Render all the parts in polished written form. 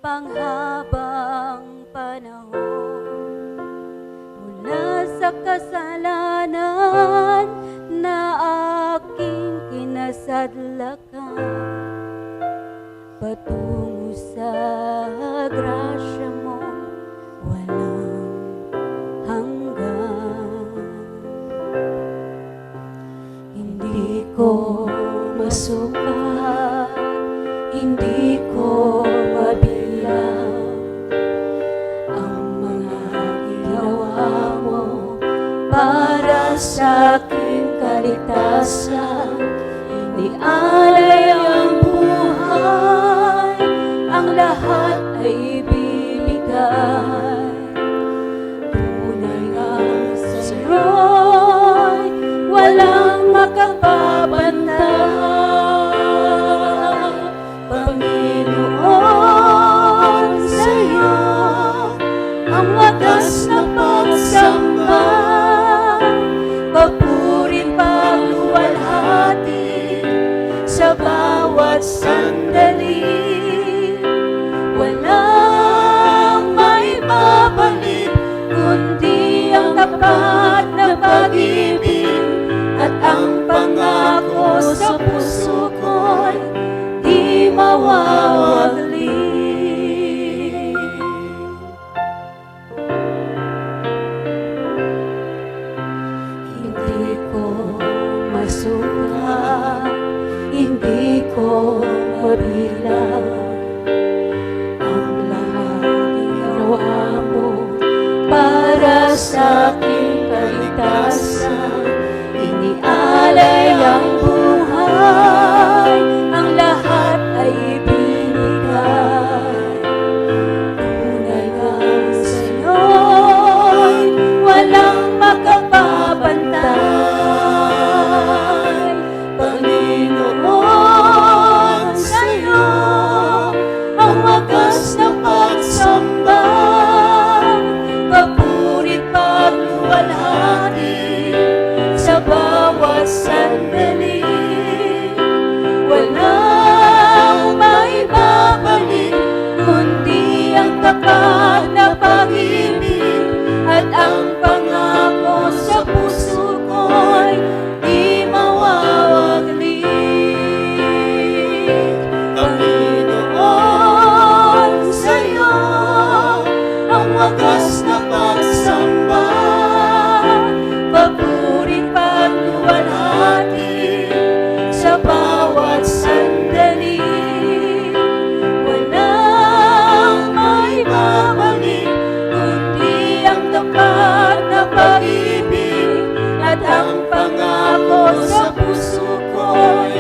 panghabang panahon mula sa kasalanan na aking kinasadlakan patungo sa grasya mo walang hanggan. Hindi ko masukat, hindi ko mabilang ang mga ginawa mo para sa aking kaligtasan. Hindi alay ang buhay, ang lahat ay ibibigay. Tunay ang sa'yo'y walang makapabantay. Panginoon, sa'yo ang wagas na pagsamba, papuri pagluwalhati sa bawat sandali. Walang maibabalik kundi ang tapat na pag-ibig at ang pangako sa puso ko'y di mawawagli. Hindi ko masukat, hindi ko mabilang ang lahat ginawa mo para sa aking kaligtasan. Inialay ang buhay, ang lahat ay ibinigay. Tunay ang sa'yo'y walang makapabantay. Panginoon, sa'yo ang wagas na pagsamba, papuri't pagluwalhati sa bawat sandali. Walang maibabalik kundi ang tapat na pag-ibig at ang pangako sa puso ko'y di mawawagli. Panginoon, sa'yo ang wagas na pagsamba, papuri't pagluwalhati sa bawat sandali. Walang maibabalik kundi ang tapat na pag-ibig at ang pangako sa puso ko'y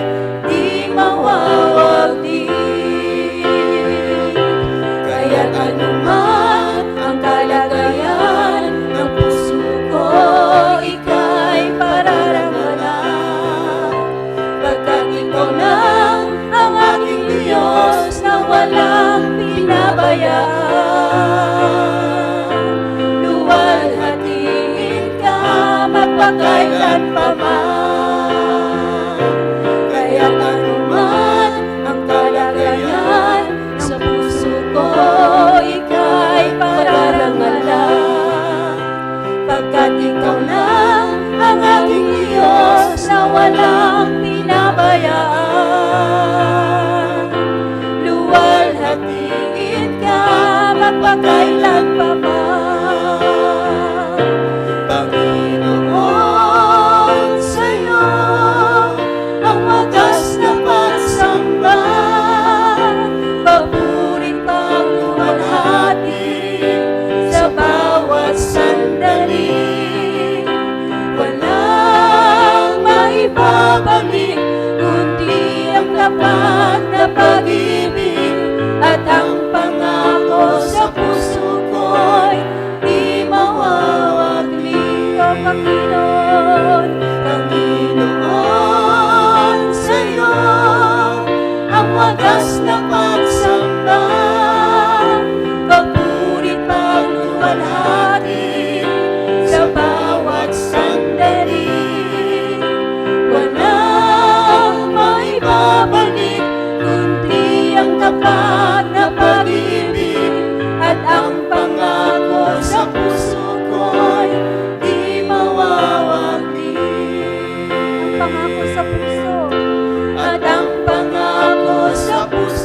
di mawawagli. Kaya't anuman ang kalagayan ng puso ko, ika'y pararangalan. Pagkat ikaw lang ang aking Diyos na walang pinabayaan. Luwalhatiin ka magpakailan pa man. Kaya't anuman ang kalagayan ng puso ko, ika'y pararangalan. Pagkat ikaw lang ang aking Diyos na walang pinabayaan. Luwalhatiin ka magpakailan pa man. Panginoon, sa'yo ang wagas na pagsamba, papuri't pagluwalhati sa bawat sandali. Walang maibabalik kundi ang tapat na pag-ibig at ang pangako sa puso ko puso, at ang pangako sa puso